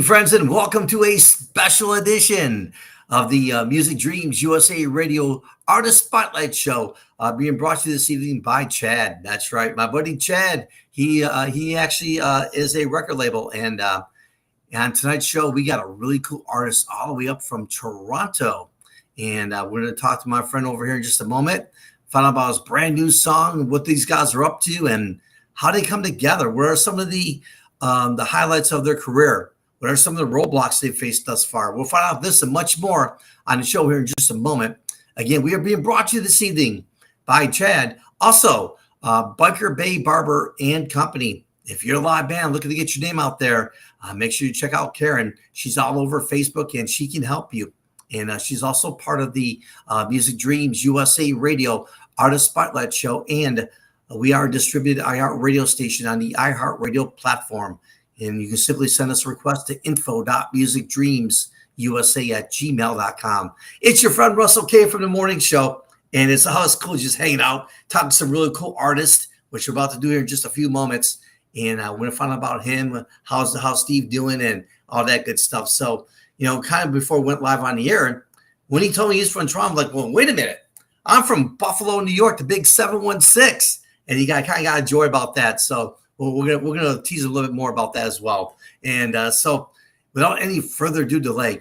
Friends, and welcome to a special edition of the Music Dreams USA Radio Artist Spotlight Show, being brought to you this evening by Chad. That's right, my buddy Chad. He actually is a record label, and on tonight's show we got a really cool artist all the way up from Toronto, and we're going to talk to my friend over here in just a moment, find out about his brand new song, what these guys are up to, and how they come together. What are some of the highlights of their career? What are some of the roadblocks they've faced thus far? We'll find out this and much more on the show here in just a moment. Again, we are being brought to you this evening by Chad. Also, Bunker Bay Barber and Company. If you're a live band looking to get your name out there, make sure you check out Karen. She's all over Facebook and she can help you. And she's also part of the Music Dreams USA Radio Artist Spotlight Show. And we are a distributed iHeart radio station on the iHeart Radio platform. And you can simply send us a request to info.musicdreamsusa@gmail.com. It's your friend Russell K from the morning show. And it's always cool just hanging out, talking to some really cool artists, which we're about to do here in just a few moments. And we're going to find out about him, how's Steve doing, and all that good stuff. So, kind of before we went live on the air, when he told me he's from Toronto, I'm like, well, wait a minute. I'm from Buffalo, New York, the big 716. And he kind of got a joy about that. So, well, we're gonna tease a little bit more about that as well. And so, without any further delay,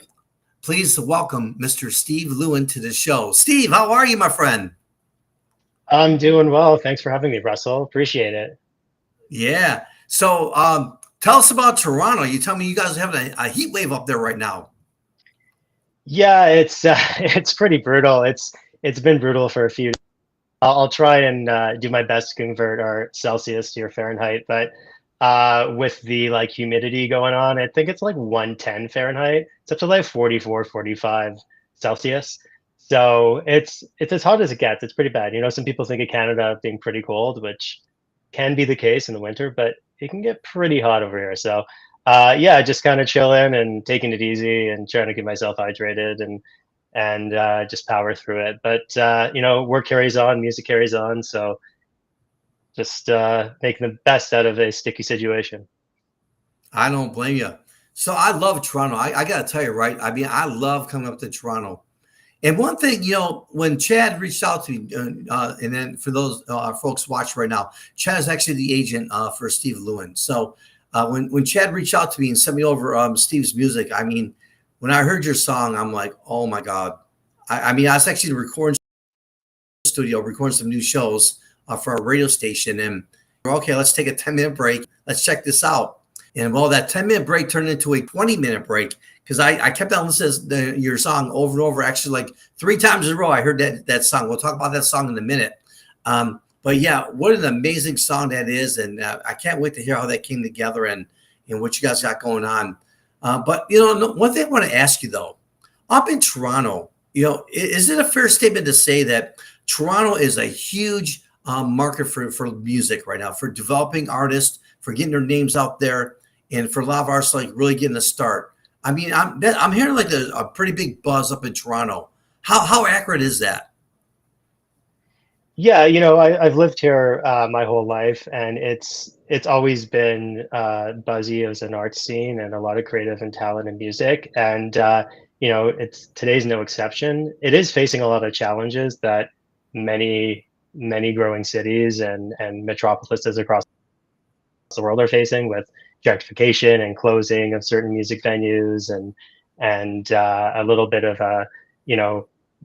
please welcome Mr. Steve Lewin to the show. Steve, how are you, my friend? I'm doing well. Thanks for having me, Russell. Appreciate it. Yeah. So, tell us about Toronto. You tell me you guys are having a heat wave up there right now. Yeah, it's it's pretty brutal. It's been brutal for a few. I'll try and do my best to convert our Celsius to your Fahrenheit, but with the humidity going on, I think it's like 110 Fahrenheit. It's up to like 44, 45 Celsius. So it's as hot as it gets. It's pretty bad. Some people think of Canada being pretty cold, which can be the case in the winter, but it can get pretty hot over here. So yeah, just kind of chilling and taking it easy and trying to keep myself hydrated and just power through it. But work carries on, music carries on, so just making the best out of a sticky situation. I don't blame you. So I love Toronto. I got to tell you, right? I mean, I love coming up to Toronto. And one thing, when Chad reached out to me, and then for those folks watching right now, Chad is actually the agent for Steve Lewin. So when Chad reached out to me and sent me over Steve's music, I mean, when I heard your song, I'm like, oh my God. I mean, I was actually in the recording studio, recording some new shows for our radio station. And we're okay, let's take a 10-minute break. Let's check this out. And well, that 10-minute break turned into a 20-minute break because I kept on listening to your song over and over. Actually, like 3 times in a row, I heard that song. We'll talk about that song in a minute. But yeah, what an amazing song that is. And I can't wait to hear how that came together and what you guys got going on. But one thing I want to ask you though, up in Toronto, is it a fair statement to say that Toronto is a huge market for music right now, for developing artists, for getting their names out there, and for a lot of artists really getting a start? I mean, I'm hearing a pretty big buzz up in Toronto. How accurate is that? Yeah, I've lived here my whole life, and it's always been buzzy as an art scene and a lot of creative and talent in music. And it's today's no exception. It is facing a lot of challenges that many growing cities and metropolises across the world are facing, with gentrification and closing of certain music venues and a little bit of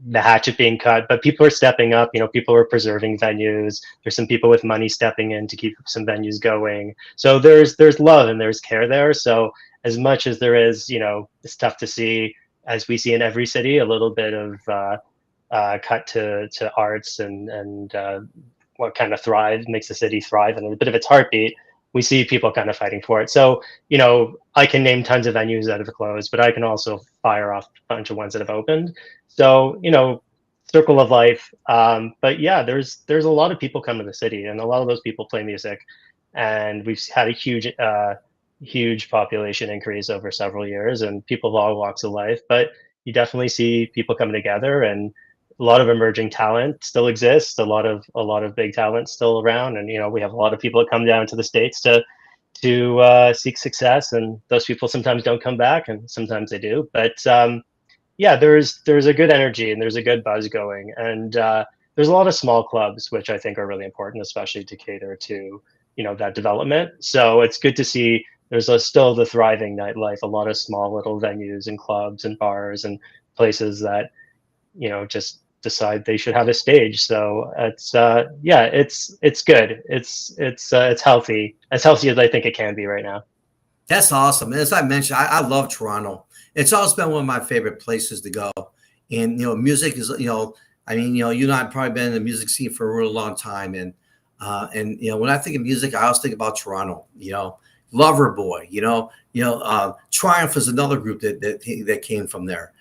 the hatchet being cut, but people are stepping up. People are preserving venues. There's some people with money stepping in to keep some venues going. So there's love and there's care there. So as much as there is, it's tough to see, as we see in every city, a little bit of cut to arts and what kind of makes the city thrive and a bit of its heartbeat. We see people kind of fighting for it. So, I can name tons of venues that have closed, but I can also fire off a bunch of ones that have opened. So, circle of life. But yeah, there's a lot of people come to the city, and a lot of those people play music. And we've had a huge population increase over several years, and people of all walks of life. But you definitely see people coming together, and a lot of emerging talent still exists. A lot of big talent still around, and we have a lot of people that come down to the States to to seek success, and those people sometimes don't come back, and sometimes they do. But yeah, there's a good energy and there's a good buzz going, and there's a lot of small clubs which I think are really important, especially to cater to that development. So it's good to see there's still the thriving nightlife, a lot of small little venues and clubs and bars and places that just decide they should have a stage. So it's yeah, it's good. It's healthy, as healthy as I think it can be right now. That's awesome. As I mentioned, I love Toronto. It's always been one of my favorite places to go. And music is, I mean, you and I have probably been in the music scene for a really long time. And when I think of music, I always think about Toronto. Loverboy. Triumph is another group that came from there.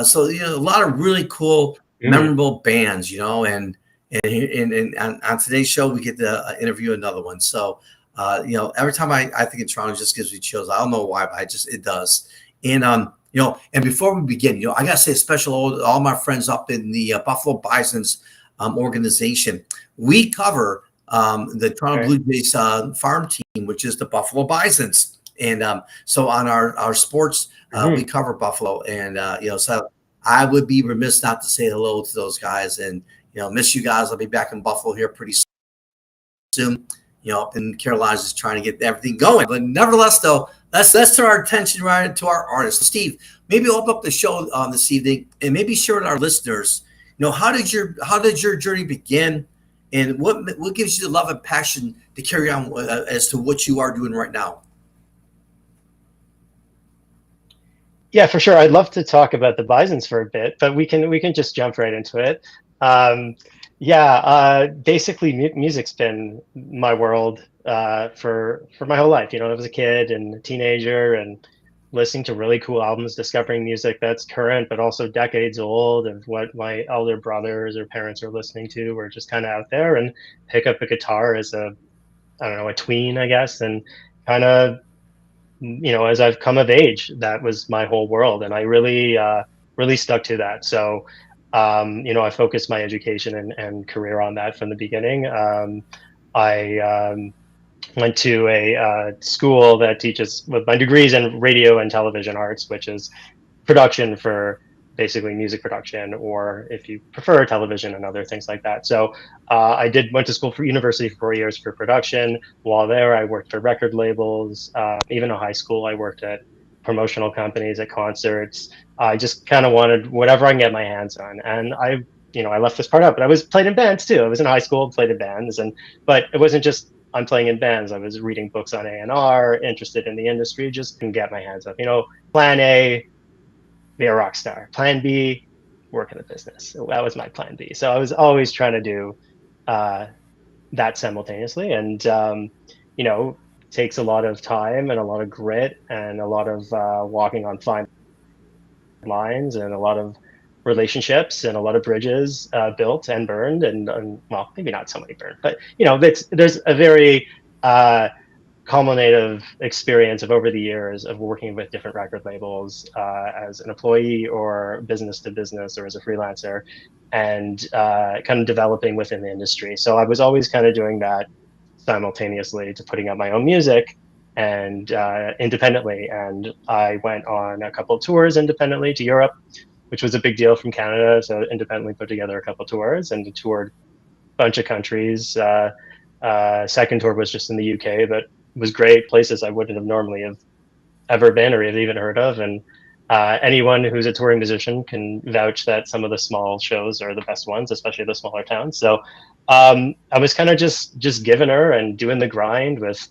So a lot of really cool, Mm. memorable bands. And on today's show, we get to interview another one. So every time I think of Toronto, it just gives me chills. I don't know why, but it does. And and before we begin, I gotta say a special ode to all my friends up in the Buffalo Bisons organization. We cover the Toronto Okay. Blue Jays farm team, which is the Buffalo Bisons. And so on our sports, we Hmm. cover Buffalo, and so I would be remiss not to say hello to those guys, and miss you guys. I'll be back in Buffalo here pretty soon. Up in Carolinas is trying to get everything going. But nevertheless, though, let's turn our attention right to our artists. Steve, maybe open up the show this evening and maybe share with our listeners. How did your journey begin, and what gives you the love and passion to carry on as to what you are doing right now? Yeah, for sure. I'd love to talk about the Bisons for a bit, but we can just jump right into it. Um, yeah, basically, music's been my world for my whole life. I was a kid and a teenager, and listening to really cool albums, discovering music that's current but also decades old, of what my elder brothers or parents are listening to, or just kind of out there, and pick up a guitar as a, I don't know, a tween, I guess, and kind of as I've come of age, that was my whole world, and I really stuck to that. So, I focused my education and career on that from the beginning. I went to a school that teaches, with my degrees in radio and television arts, which is production for basically music production, or if you prefer, television and other things like that. So I went to school for university for 4 years for production. While there, I worked for record labels. Even in high school, I worked at promotional companies, at concerts. I just kind of wanted whatever I can get my hands on, and I left this part out, but I was played in bands too. I was in high school, played in bands, but it wasn't just I'm playing in bands. I was reading books on A&R, interested in the industry, just couldn't get my hands up. Plan A, be a rock star. Plan B, work in the business. So that was my plan B. So I was always trying to do uh, that simultaneously, and takes a lot of time and a lot of grit and a lot of walking on fine lines, and a lot of relationships and a lot of bridges built and burned, and well, maybe not so many burned, but there's a very culminative experience of over the years of working with different record labels as an employee or business to business or as a freelancer, and kind of developing within the industry. So I was always kind of doing that simultaneously to putting out my own music and independently. And I went on a couple of tours independently to Europe, which was a big deal from Canada. So independently put together a couple of tours and toured a bunch of countries. Second tour was just in the UK, but was great, places I wouldn't have normally have ever been or have even heard of. And anyone who's a touring musician can vouch that some of the small shows are the best ones, especially the smaller towns. So I was kind of just giving her and doing the grind with,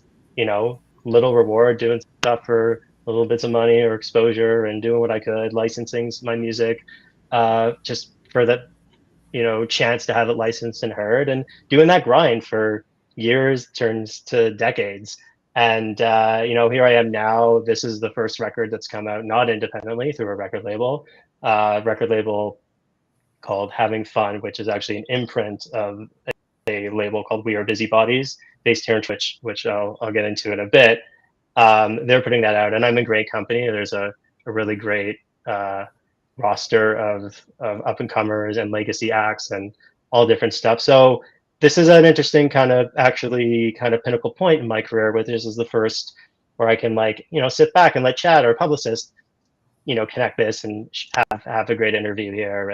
little reward, doing stuff for little bits of money or exposure, and doing what I could, licensing my music, just for that chance to have it licensed and heard, and doing that grind for years turns to decades. And here I am now. This is the first record that's come out not independently, through a record label called Having Fun, which is actually an imprint of a label called We Are Busybodies, based here in Twitch, which I'll get into in a bit. They're putting that out, and I'm in great company. There's a really great roster of up and comers and legacy acts and all different stuff. So this is an interesting kind of actually kind of pinnacle point in my career where this is the first where I can like, sit back and let Chad or publicist, connect this and have a great interview here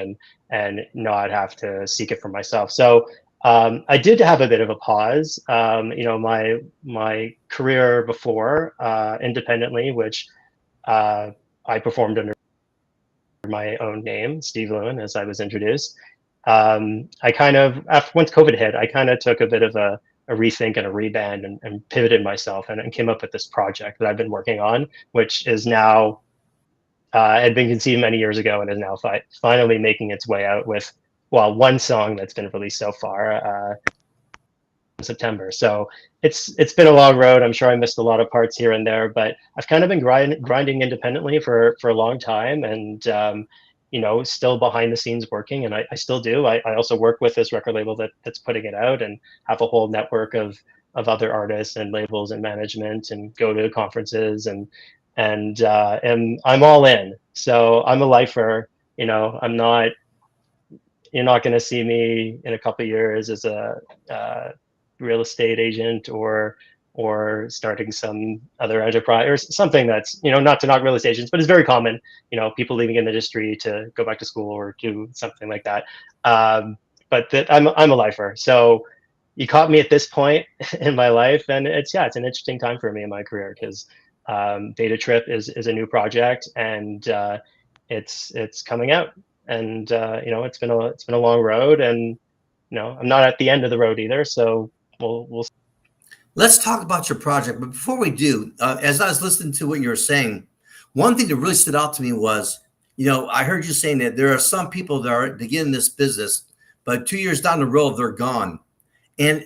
and not have to seek it for myself. So I did have a bit of a pause. My career before independently, which I performed under my own name, Steve Lewin, as I was introduced. I kind of, once COVID hit, I kind of took a bit of a rethink and a reband and pivoted myself and came up with this project that I've been working on, which is now, had been conceived many years ago and is now finally making its way out with, well, one song that's been released so far. September. So it's been a long road. I'm sure I missed a lot of parts here and there, but I've kind of been grinding independently for a long time, and still behind the scenes working, and I still do. I also work with this record label that's putting it out, and have a whole network of other artists and labels and management, and go to conferences and I'm all in. So I'm a lifer. I'm not. You're not going to see me in a couple of years as a real estate agent or starting some other enterprise or something that's, not to knock real estate agents, but it's very common, people leaving an industry to go back to school or do something like that. But I'm a lifer. So you caught me at this point in my life, and it's an interesting time for me in my career because Data Trip is a new project, and it's coming out, and it's been a long road, and I'm not at the end of the road either, so we'll. Let's talk about your project. But before we do, as I was listening to what you were saying, one thing that really stood out to me was, I heard you saying that there are some people that are to get in this business, but 2 years down the road, they're gone. And,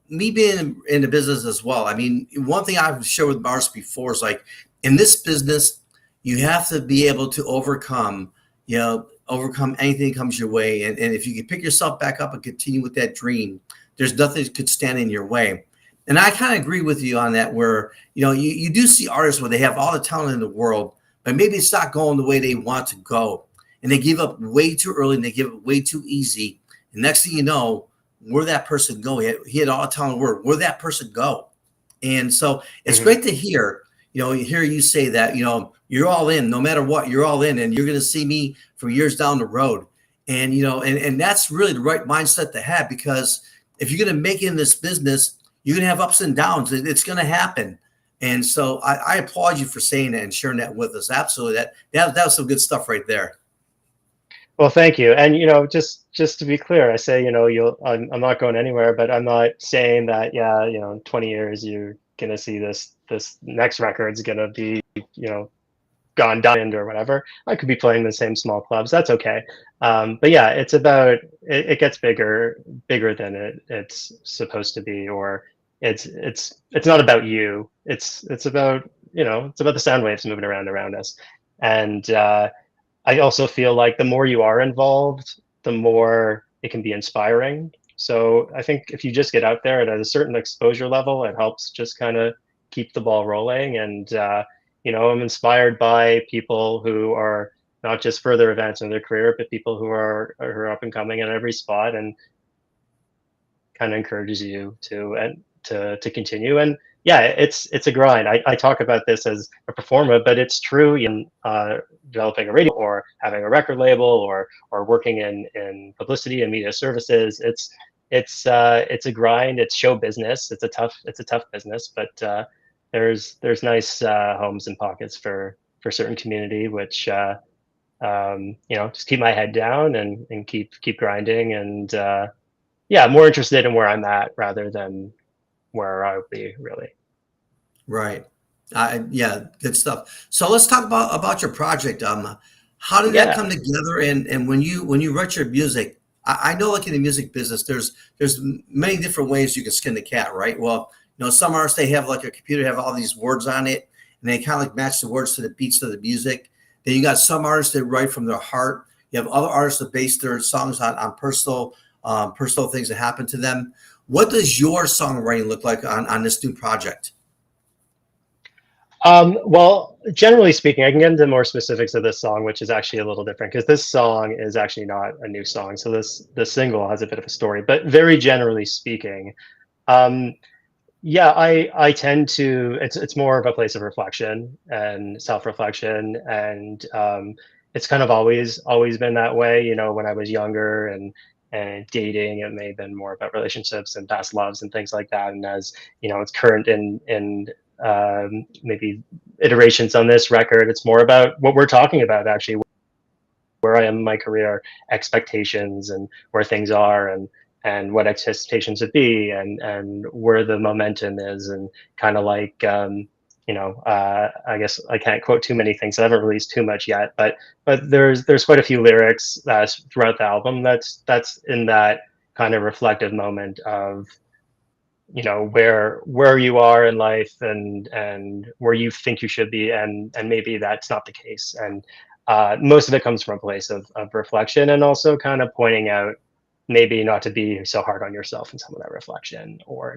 me being in the business as well, I mean, one thing I've shared with Mars before is like, in this business, you have to be able to overcome anything that comes your way. And if you can pick yourself back up and continue with that dream, there's nothing that could stand in your way. And I kind of agree with you on that, where, you do see artists where they have all the talent in the world, but maybe it's not going the way they want to go. And they give up way too early, and they give it way too easy. And next thing you know, where that person go? He had all the talent in the world. Where that person go? And so it's great to hear, hear you say that, you're all in, no matter what, you're all in, and you're going to see me for years down the road. And, and that's really the right mindset to have, because if you're going to make it in this business, you're going to have ups and downs. It's going to happen. And so I applaud you for saying that and sharing that with us. Absolutely. That was some good stuff right there. Well, thank you. And, just to be clear, I say, I'm not going anywhere, but I'm not saying that, in 20 years, you're going to see this next record's going to be, gone diamond or whatever. I could be playing the same small clubs. That's okay. But yeah, it's about, it gets bigger than it's supposed to be, or it's not about you. It's about, it's about the sound waves moving around us. And, I also feel like the more you are involved, the more it can be inspiring. So I think if you just get out there at a certain exposure level, it helps just kind of keep the ball rolling. And, I'm inspired by people who are not just further advancing their career, but people who are up and coming at every spot, and kind of encourages you to continue. And yeah, it's a grind. I talk about this as a performer, but it's true in developing a radio or having a record label or working in publicity and media services. It's a grind. It's show business. It's a tough business, but there's nice homes and pockets for certain community, which just keep my head down and keep grinding, and more interested in where I'm at rather than where I'll be, really. Right. Good stuff. So let's talk about your project. How did that come together? And when you write your music, I know, like in the music business, there's many different ways you can skin the cat, right? Well, some artists, they have like a computer, have all these words on it, and they kind of like match the words to the beats of the music. Then you got some artists that write from their heart. You have other artists that base their songs on personal things that happen to them. What does your songwriting look like on this new project? Well, generally speaking, I can get into more specifics of this song, which is actually a little different because this song is actually not a new song. So the single has a bit of a story, but very generally speaking, um, yeah, I tend to it's more of a place of reflection and self-reflection, and it's kind of always been that way. You know, when I was younger and dating, it may have been more about relationships and past loves and things like that. And as you know, it's current in maybe iterations on this record. It's more about what we're talking about actually, where I am in my career, expectations, and where things are, and what expectations would be, and where the momentum is, and kind of like I guess I can't quote too many things. I haven't released too much yet, but there's quite a few lyrics throughout the album that's in that kind of reflective moment of where you are in life and where you think you should be, and maybe that's not the case, and most of it comes from a place of reflection, and also kind of pointing out maybe not to be so hard on yourself in some of that reflection, or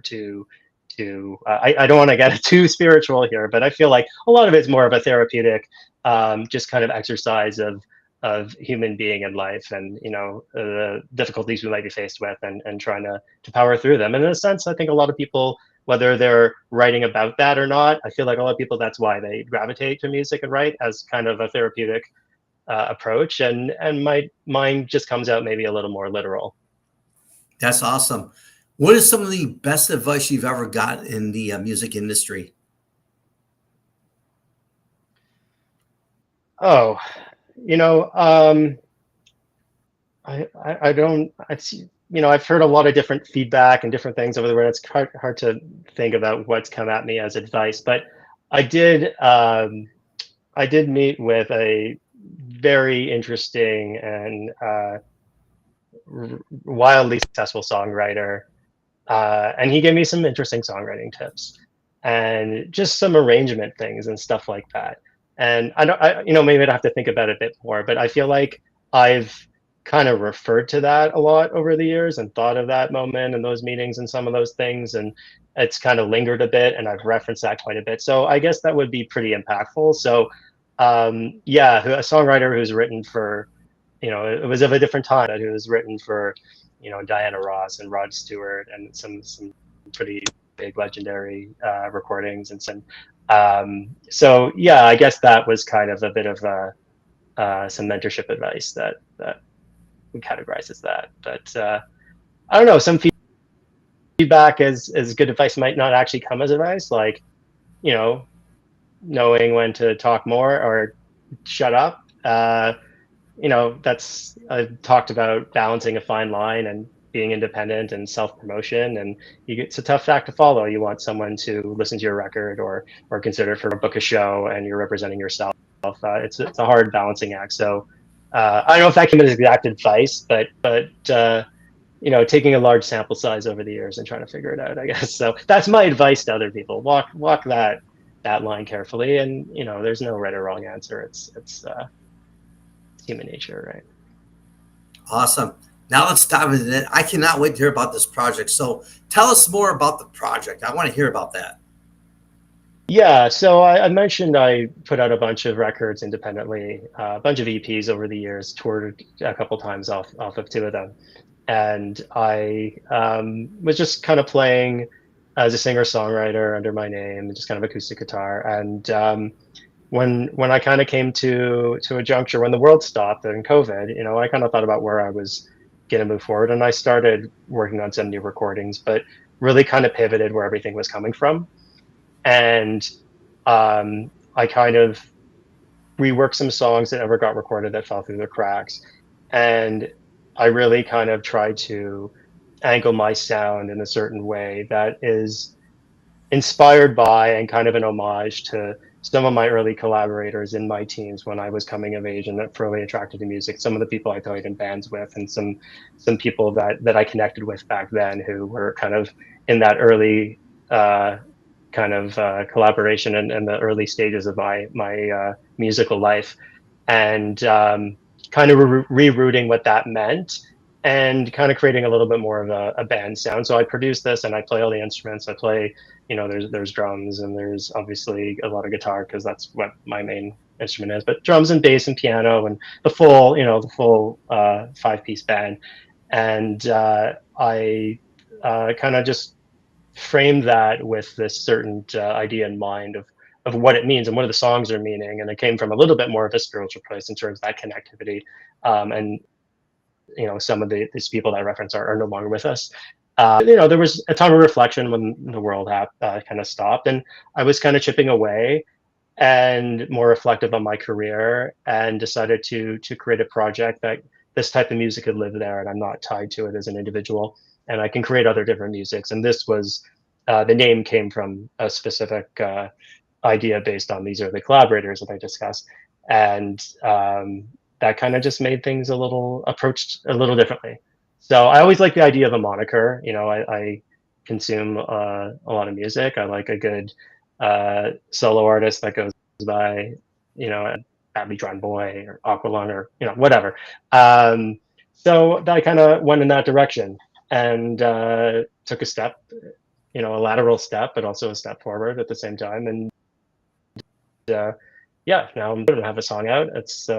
I don't want to get too spiritual here, but I feel like a lot of it's more of a therapeutic just kind of exercise of human being in life, and the difficulties we might be faced with, and trying to power through them. And in a sense, I think a lot of people, whether they're writing about that or not, I feel like a lot of people, that's why they gravitate to music and write as kind of a therapeutic approach. And my mind just comes out maybe a little more literal. That's awesome. What is some of the best advice you've ever got in the music industry? Oh, you know, I don't, it's, I've heard a lot of different feedback and different things over the years. It's hard to think about what's come at me as advice, but I did, I did meet with a very interesting and wildly successful songwriter, and he gave me some interesting songwriting tips and just some arrangement things and stuff like that. And I don't, maybe I'd have to think about it a bit more, but I feel like I've kind of referred to that a lot over the years and thought of that moment and those meetings and some of those things. And it's kind of lingered a bit, and I've referenced that quite a bit. So I guess that would be pretty impactful. So yeah, a songwriter who's written for, it was of a different time, but who was written for, Diana Ross and Rod Stewart and some pretty big legendary recordings and some. So yeah, I guess that was kind of a bit of some mentorship advice that we categorize as that. But I don't know, some feedback as good advice might not actually come as advice, like you know knowing when to talk more or shut up. That's, I've talked about balancing a fine line and being independent and self-promotion, and it's a tough act to follow. You want someone to listen to your record or consider for a book a show, and you're representing yourself. It's a hard balancing act. So I don't know if that came as exact advice, but taking a large sample size over the years and trying to figure it out, I guess. So that's my advice to other people. Walk that line carefully, and there's no right or wrong answer. It's human nature, right? Awesome. Now let's dive into it. I cannot wait to hear about this project. So tell us more about the project. I want to hear about that. Yeah, so I mentioned I put out a bunch of records independently, a bunch of EPs over the years, toured a couple times off of two of them, and I was just kind of playing as a singer-songwriter under my name, just kind of acoustic guitar. And when I kind of came to a juncture when the world stopped and COVID, I kind of thought about where I was going to move forward, and I started working on some new recordings, but really kind of pivoted where everything was coming from. And I kind of reworked some songs that never got recorded that fell through the cracks, and I really kind of tried to angle my sound in a certain way that is inspired by and kind of an homage to some of my early collaborators in my teams when I was coming of age and that fairly attracted to music. Some of the people I played in bands with, and some people that I connected with back then who were kind of in that early kind of collaboration and the early stages of my musical life, and kind of rerouting what that meant and kind of creating a little bit more of a band sound. So I produce this and I play all the instruments. I play, there's drums and there's obviously a lot of guitar because that's what my main instrument is, but drums and bass and piano and the full 5-piece band. And I kind of just framed that with this certain idea in mind of what it means and what the songs are meaning. And it came from a little bit more of a spiritual place in terms of that connectivity. And some of these people that I reference are no longer with us. There was a time of reflection when the world kind of stopped, and I was kind of chipping away and more reflective on my career, and decided to create a project that this type of music could live there, and I'm not tied to it as an individual, and I can create other different musics. And this was the name came from a specific idea based on these early collaborators that I discussed, and that kind of just made things approached a little differently. So I always like the idea of a moniker. I consume a lot of music. I like a good solo artist that goes by, Badly Drawn Boy or Aqualung or whatever. So I kind of went in that direction and took a step, a lateral step, but also a step forward at the same time. And yeah, now I'm going to have a song out. It's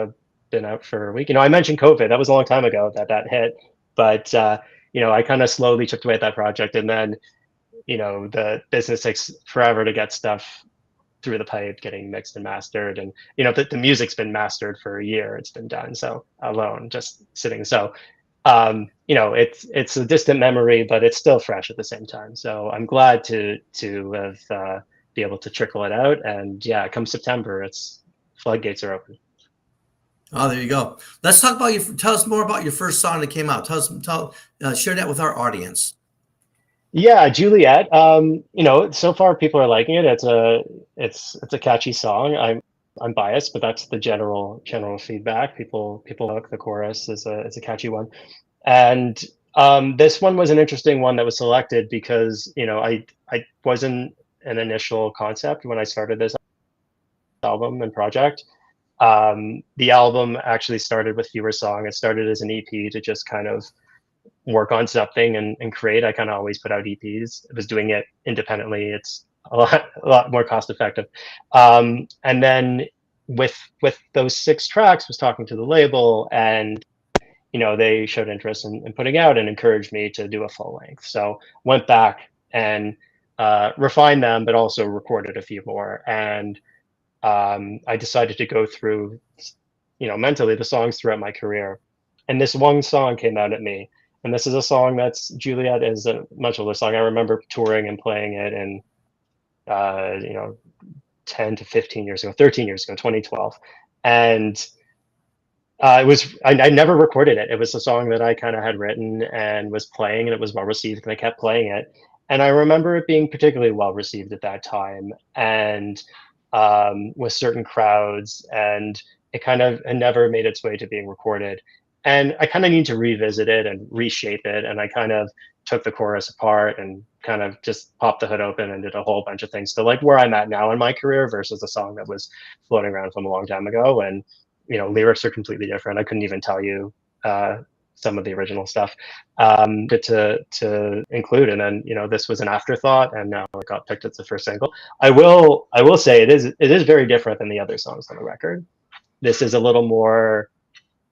been out for a week. I mentioned COVID. That was a long time ago that hit, but I kind of slowly chipped away at that project, and then the business takes forever to get stuff through the pipe, getting mixed and mastered, and the music's been mastered for a year. It's been done, so alone, just sitting. So it's a distant memory, but it's still fresh at the same time. So I'm glad to have be able to trickle it out. And yeah, come September, it's floodgates are open. Oh, there you go. Let's talk about tell us more about your first song that came out. Share that with our audience. Yeah, Juliet. So far people are liking it. It's a catchy song. I'm biased, but that's the general feedback. People like the chorus is a catchy one, and this one was an interesting one that was selected because I wasn't an initial concept when I started this album and project. The album actually started with fewer songs. It started as an EP to just kind of work on something and create. I kind of always put out EPs. I was doing it independently. It's a lot more cost effective. And then with those 6 tracks, was talking to the label, and they showed interest in putting out and encouraged me to do a full length. So went back and refined them, but also recorded a few more. And I decided to go through, mentally the songs throughout my career. And this one song came out at me. And this is a song that's Juliet is a much older song. I remember touring and playing it in, 10 to 15 years ago, 13 years ago, 2012. And I never recorded it. It was a song that I kind of had written and was playing, and it was well received, and I kept playing it. And I remember it being particularly well received at that time, and with certain crowds, and it kind of had never made its way to being recorded. And I kind of need to revisit it and reshape it. And I kind of took the chorus apart and kind of just popped the hood open and did a whole bunch of things to like where I'm at now in my career versus a song that was floating around from a long time ago. And lyrics are completely different. I couldn't even tell you some of the original stuff to include. And then this was an afterthought, and now it got picked as the first single. I will say it is very different than the other songs on the record. This is a little more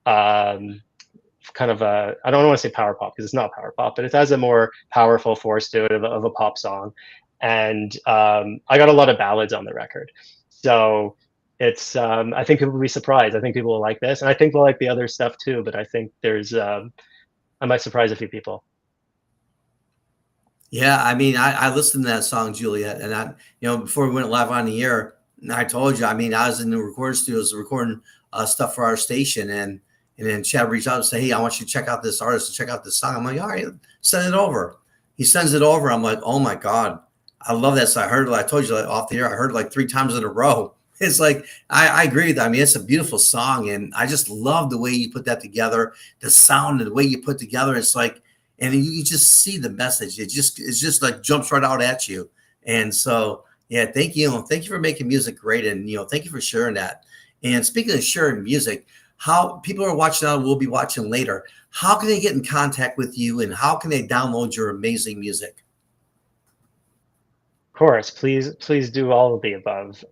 kind of I don't want to say power pop because it's not power pop, but it has a more powerful force to it of a pop song. And I got a lot of ballads on the record, so it's I think people will be surprised. I think people will like this, and I think they'll like the other stuff too. But I think there's I might surprise a few people. Yeah, I mean, I listened to that song, Juliet, and before we went live on the air, I told you, I mean, I was in the recording studios recording stuff for our station, and then Chad reached out and said, "Hey, I want you to check out this artist and check out this song." I'm like, "All right, send it over." He sends it over. I'm like, "Oh my God, I love that song." I heard it. I told you off the air. I heard it like 3 times in a row. It's like I agree with that. I mean, it's a beautiful song, and I just love the way you put that together, the sound and the way you put together. It's like, and you can just see the message. It's just like jumps right out at you. And so, yeah, thank you for making music great, and thank you for sharing that. And speaking of sharing music, how people are watching now will be watching later. How can they get in contact with you, and how can they download your amazing music? Of course, please do all of the above.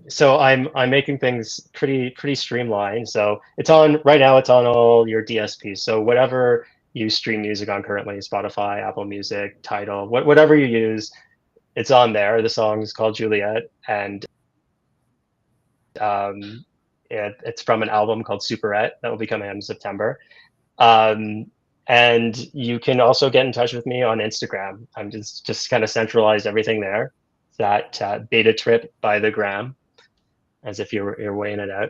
So I'm making things pretty streamlined. So it's on right now. It's on all your DSPs. So whatever you stream music on currently, Spotify, Apple Music, Tidal, whatever you use, it's on there. The song is called Juliet, and it's from an album called Superette that will be coming out in September. Um, and you can also get in touch with me on Instagram. I'm just kind of centralized everything there. That Beta Trip by the gram, as if you're weighing it out.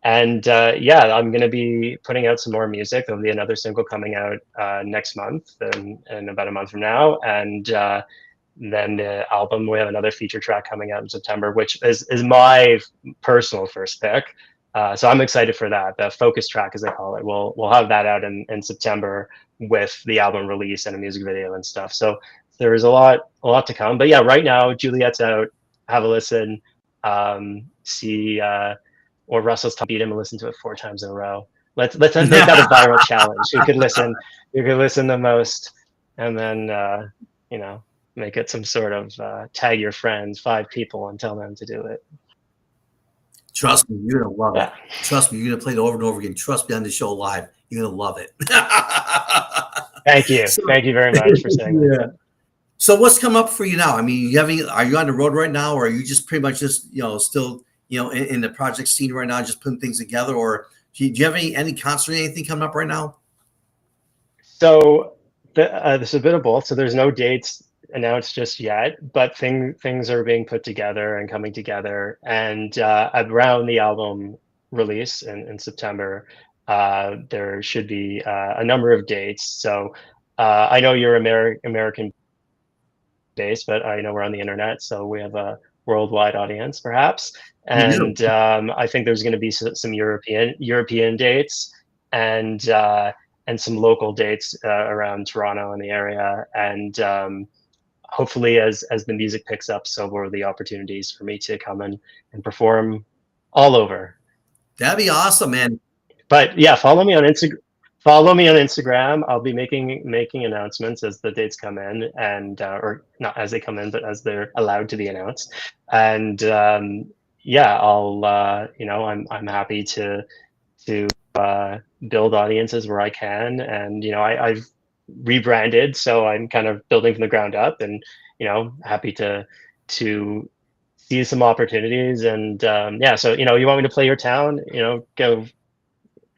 And yeah, I'm going to be putting out some more music. There'll be another single coming out next month, in about a month from now, and then the album, we have another feature track coming out in September, which is my personal first pick. So I'm excited for that. The focus track, as I call it, we'll have that out in September with the album release and a music video and stuff. So there is a lot to come. But yeah, right now Juliet's out. Have a listen. See or Russell's beat him and listen to it 4 times in a row. Let's make that a viral challenge. You could listen the most, and then you know, make it some sort of tag your friends, 5 people, and tell them to do it. Trust me, you're gonna love it. Yeah. Trust me, you're gonna play it over and over again. Trust me on the show live, you're gonna love it. Thank you. So, Thank you very much for saying that. yeah. So what's come up for you now? I mean, are you on the road right now, or are you just pretty much just still in the project scene right now, just putting things together, or do you have any concert, anything coming up right now? So there's a bit of both. So there's no dates announced just yet, but things are being put together and coming together. And around the album release in September, there should be a number of dates. So I know you're American based, but I know we're on the internet, so we have a worldwide audience, perhaps. We do. And I think there's going to be some European dates, and some local dates around Toronto and the area. And hopefully, as the music picks up, so will the opportunities for me to come and perform all over. That'd be awesome, man. But yeah, follow me on Instagram. Follow me on Instagram. I'll be making announcements as the dates come in, and or not as they come in, but as they're allowed to be announced. And yeah, I'm happy to build audiences where I can, and I've rebranded, so I'm kind of building from the ground up, and happy to see some opportunities. And yeah, so you want me to play your town, go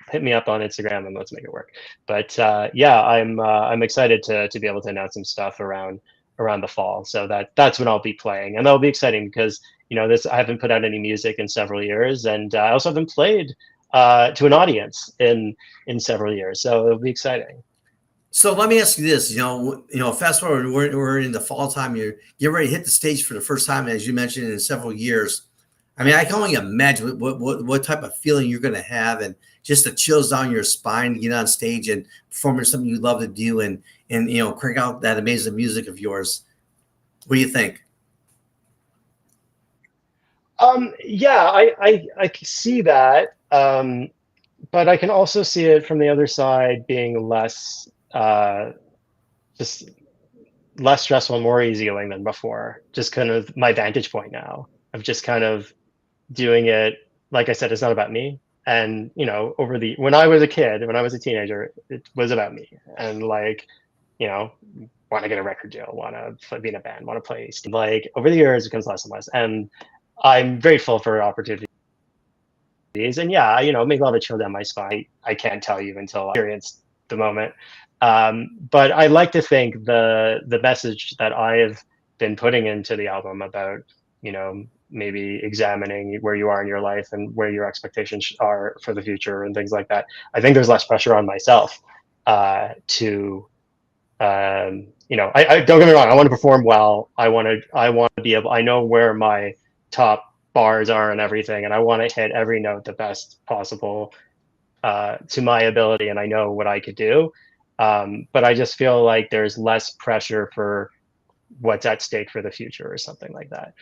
hit me up on Instagram and let's make it work. But yeah, I'm excited to be able to announce some stuff around the fall. So that's when I'll be playing, and that'll be exciting because this I haven't put out any music in several years, and I also haven't played to an audience in several years. So it'll be exciting. So let me ask you this: fast forward, we're in the fall time. You're getting ready to hit the stage for the first time, as you mentioned, in several years. I mean, I can only imagine what type of feeling you're going to have, and just the chills down your spine to get on stage and performing something you love to do, and crank out that amazing music of yours. What do you think? Yeah, I can see that, but I can also see it from the other side being just less stressful and more easygoing than before. Just kind of my vantage point now of just kind of doing it. Like I said, it's not about me. And when I was a kid, when I was a teenager, it was about me. And want to get a record deal, want to be in a band, want to play. Like over the years, it becomes less and less. And I'm grateful for opportunities. And yeah, make a lot of chill down my spine. I can't tell you until I experience the moment. But I like to think the message that I have been putting into the album about, maybe examining where you are in your life and where your expectations are for the future and things like that. I think there's less pressure on myself to, I don't get me wrong. I want to perform well. I want to be able. I know where my top bars are and everything, and I want to hit every note the best possible to my ability, and I know what I could do. But I just feel like there's less pressure for what's at stake for the future or something like that.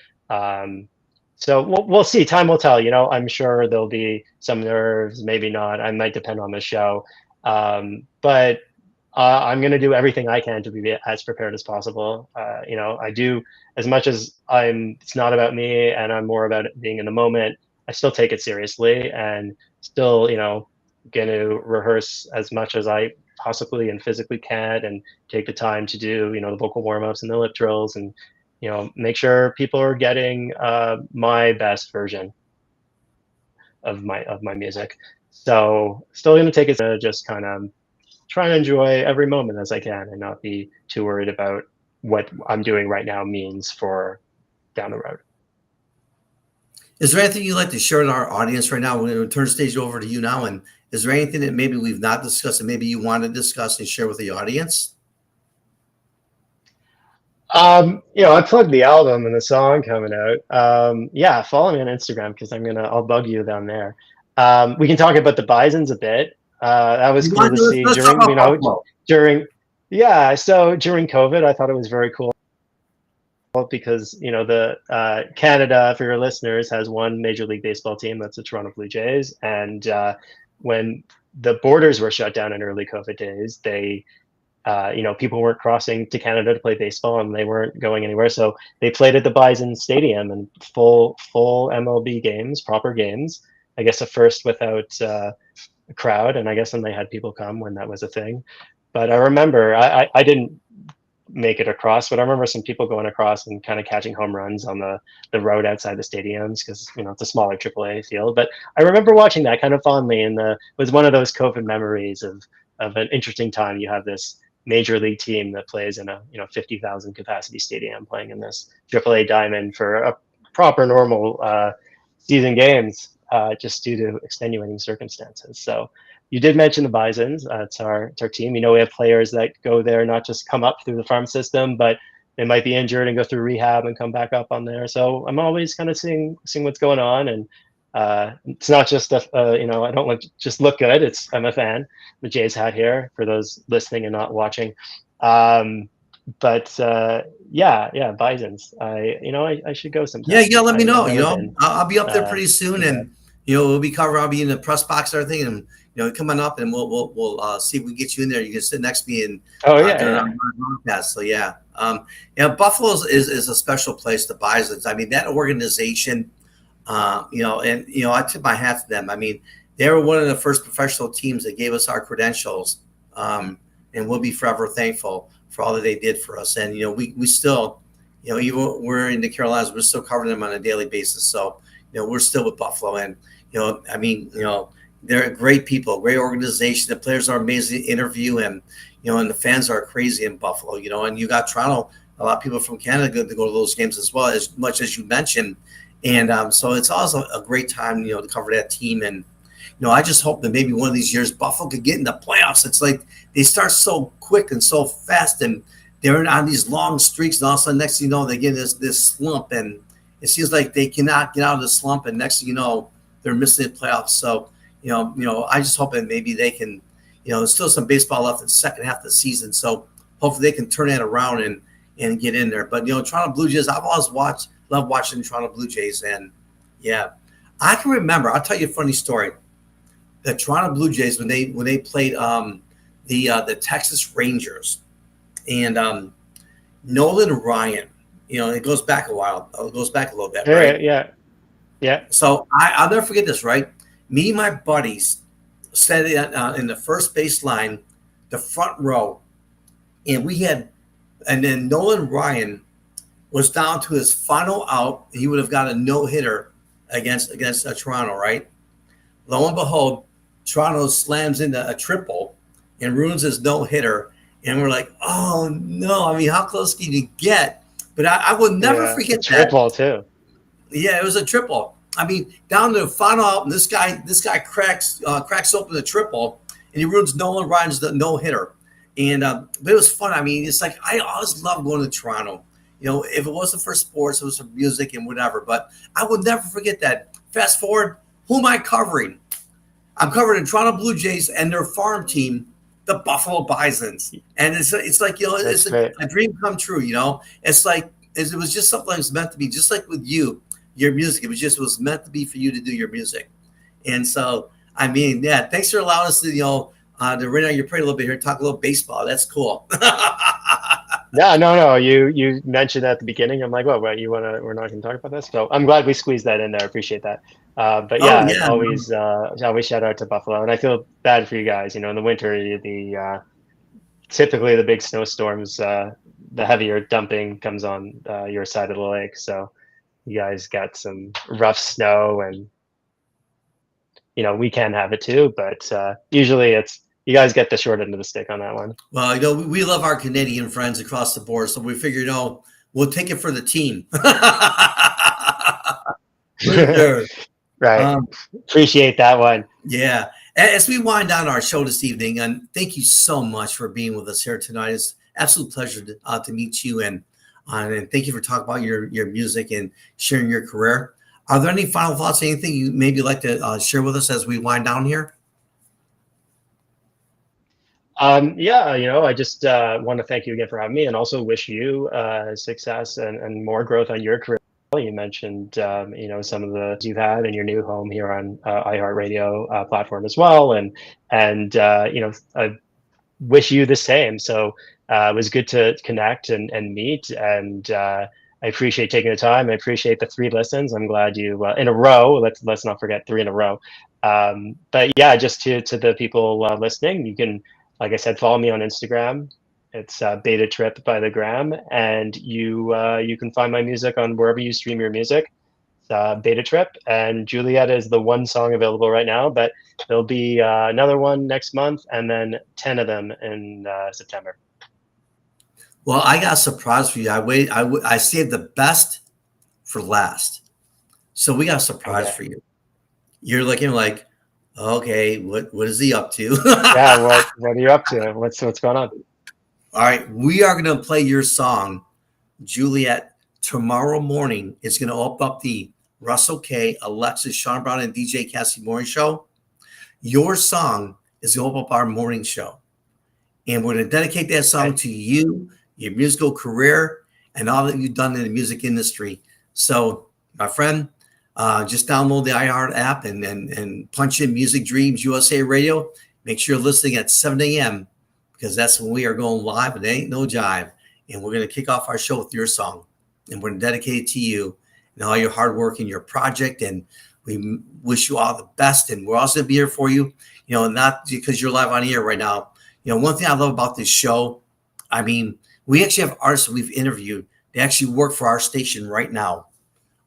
So we'll see. Time will tell. You know, I'm sure there'll be some nerves, maybe not. I might depend on the show. But I'm going to do everything I can to be as prepared as possible. You know, I do as much as it's not about me and I'm more about it being in the moment. I still take it seriously and still, you know, going to rehearse as much as I possibly and physically can and take the time to do, you know, the vocal warm ups and the lip drills and, you know, make sure people are getting my best version of my music. So still going to take it to just kind of try and enjoy every moment as I can and not be too worried about what I'm doing right now means for down the road. Is there anything you'd like to share with our audience right now? We're going to turn the stage over to you now. And is there anything that maybe we've not discussed and maybe you want to discuss and share with the audience? You know, I plugged the album and the song coming out. Yeah, follow me on Instagram because I'll bug you down there. We can talk about the Bisons a bit. That was You cool want to to see let's talk during, about you know, Buffalo. during, yeah. So during COVID, I thought it was very cool because, you know, the Canada, for your listeners, has one Major League Baseball team. That's the Toronto Blue Jays. And when the borders were shut down in early COVID days, you know, people weren't crossing to Canada to play baseball and they weren't going anywhere. So they played at the Bison Stadium and full MLB games, proper games. I guess a first without a crowd. And I guess then they had people come when that was a thing. But I remember I didn't make it across, but I remember some people going across and kind of catching home runs on the road outside the stadiums because, you know, it's a smaller AAA field. But I remember watching that kind of fondly, and it was one of those COVID memories of an interesting time. You have this major league team that plays in a, you know, 50,000 capacity stadium playing in this AAA diamond for a proper normal season games, just due to extenuating circumstances. So you did mention the Bisons. It's our team. You know, we have players that go there, not just come up through the farm system, but they might be injured and go through rehab and come back up on there. So I'm always kind of seeing what's going on, and it's not just you know, I don't just look good. I'm a fan. The Jays hat here for those listening and not watching. But yeah, Bisons. I should go sometime. Yeah, yeah. Let me I've know. You never know, been. I'll be up there pretty Too soon, bad. and we'll be covering. I'll be in the press box and everything, and come on up, and we'll see if we can get you in there. You can sit next to me and Oh yeah, during our yeah. broadcast. So yeah, Buffalo is a special place. The Bisons. I mean, that organization. I tip my hat to them. I mean, they were one of the first professional teams that gave us our credentials, and we'll be forever thankful for all that they did for us. And we still, even we're in the Carolinas, we're still covering them on a daily basis. So we're still with Buffalo, and I mean, they're great people, great organization. The players are amazing to interview, and and the fans are crazy in Buffalo. And you got Toronto. A lot of people from Canada go to those games as well, as much as you mentioned. And so it's also a great time, to cover that team. And, I just hope that maybe one of these years Buffalo could get in the playoffs. It's like they start so quick and so fast, and they're on these long streaks. And all of a sudden, next thing you know, they get this slump, and it seems like they cannot get out of the slump. And next thing you know, they're missing the playoffs. So, I just hope that maybe they can, there's still some baseball left in the second half of the season. So hopefully they can turn that around and get in there. But, Toronto Blue Jays, I've always love watching Toronto Blue Jays. And yeah, I can remember, I'll tell you a funny story. The Toronto Blue Jays, when they played the Texas Rangers, and Nolan Ryan, it goes back a while. It goes back a little bit, right? Yeah. So I'll never forget this, right? Me and my buddies sat in the first base line, the front row, and then Nolan Ryan was down to his final out. He would have got a no-hitter against Toronto, right? Lo and behold, Toronto slams into a triple and ruins his no-hitter. And we're like, oh, no. I mean, how close can you get? But I will never forget that. Triple, too. Yeah, it was a triple. I mean, down to the final out, and this guy cracks open the triple, and he ruins Nolan Ryan's no-hitter. And but it was fun. I mean, it's like I always loved going to Toronto. If it wasn't for sports, it was for music and whatever. But I will never forget that. Fast forward, who am I covering? I'm covering the Toronto Blue Jays and their farm team, the Buffalo Bisons. And it's like, it's a dream come true, It's like it was just something that was meant to be, just like with you. your music. It was meant to be for you to do your music. And so, I mean, yeah, thanks for allowing us to, to rain on your parade a little bit here, talk a little baseball. That's cool. Yeah, no. You mentioned at the beginning. I'm like, well, what, we're not gonna talk about this. So I'm glad we squeezed that in there. I appreciate that. But Oh yeah, yeah. always shout out to Buffalo, and I feel bad for you guys. In the winter, typically the big snowstorms, the heavier dumping comes on your side of the lake. So you guys got some rough snow, and we can have it too, but usually it's you guys get the short end of the stick on that one. Well, we love our Canadian friends across the board, so we figured, we'll take it for the team. For sure. Right. Appreciate that one. Yeah. As we wind down our show this evening, and thank you so much for being with us here tonight. It's absolute pleasure to meet you, and thank you for talking about your music and sharing your career. Are there any final thoughts, anything you maybe like to share with us as we wind down here? Yeah, I just want to thank you again for having me, and also wish you success and more growth on your career. You mentioned, some of the you've had in your new home here on iHeartRadio platform as well, and I wish you the same. So it was good to connect and meet, and I appreciate taking the time. I appreciate the 3 listens. I'm glad you in a row. Let's not forget 3 in a row. But yeah, just to the people listening, you can, like I said, follow me on Instagram. It's Beta Trip by the Gram, and you can find my music on wherever you stream your music. Beta Trip, and Juliet is the one song available right now, but there'll be another one next month, and then 10 of them in September. Well, I got a surprise for you. I saved the best for last, so we got a surprise for you. You're looking like, okay, what is he up to? Yeah, what are you up to? What's going on? All right, we are going to play your song, Juliet, tomorrow morning. It's going to open up the Russell K, Alexis, Sean Brown, and DJ Cassie morning show. Your song is going to open up our morning show, and we're going to dedicate that song to you, your musical career, and all that you've done in the music industry. So, my friend, just download the iHeart app and punch in Music Dreams USA Radio. Make sure you're listening at 7 a.m. because that's when we are going live, and it ain't no jive. And we're going to kick off our show with your song, and we're going to dedicate it to you and all your hard work in your project. And we wish you all the best. And we're also going to be here for you, not because you're live on air right now. One thing I love about this show, I mean, we actually have artists that we've interviewed. They actually work for our station right now.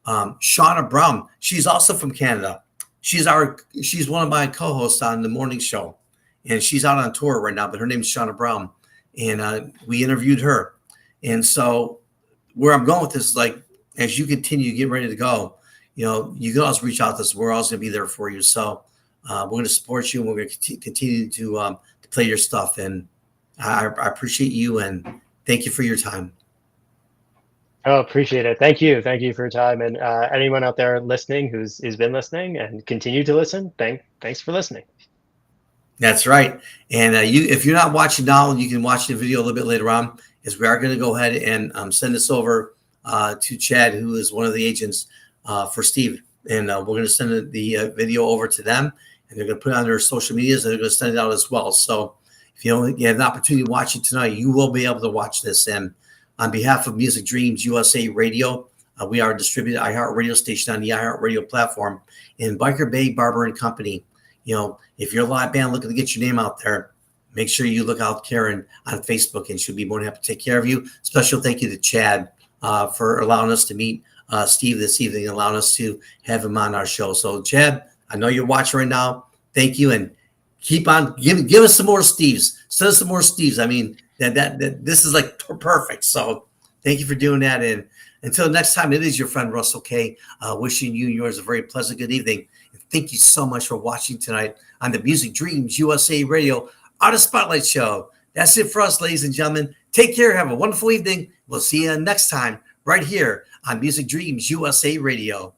Shauna Brown, she's also from Canada. She's one of my co-hosts on the morning show, and she's out on tour right now, but her name is Shauna Brown, and we interviewed her. And so where I'm going with this is, like, as you continue to get ready to go, you can always reach out to us. We're always going to be there for you. So we're going to support you, and we're going to continue to play your stuff. And I appreciate you, and thank you for your time. Oh, appreciate it. Thank you for your time, and anyone out there listening who's been listening and continue to listen. Thanks for listening. That's right. And if you're not watching now, you can watch the video a little bit later on, as we are going to go ahead and send this over to Chad, who is one of the agents for Steve. And we're going to send the video over to them, and they're going to put it on their social medias, and they're going to send it out as well. So if you have an opportunity to watch it tonight, you will be able to watch this. And on behalf of Music Dreams USA Radio, we are a distributed iHeart radio station on the iHeart Radio platform in Biker Bay Barber and Company. If you're a live band looking to get your name out there, make sure you look out Karen on Facebook, and she'll be more than happy to take care of you. Special thank you to Chad for allowing us to meet Steve this evening, allowing us to have him on our show. So, Chad, I know you're watching right now. Thank you, and keep on give us some more Steves. Send us some more Steves. I mean, that this is like perfect. So, thank you for doing that. And until next time, it is your friend Russell K. Wishing you and yours a very pleasant good evening. Thank you so much for watching tonight on the Music Dreams USA Radio Artist Spotlight Show. That's it for us, ladies and gentlemen. Take care. Have a wonderful evening. We'll see you next time right here on Music Dreams USA Radio.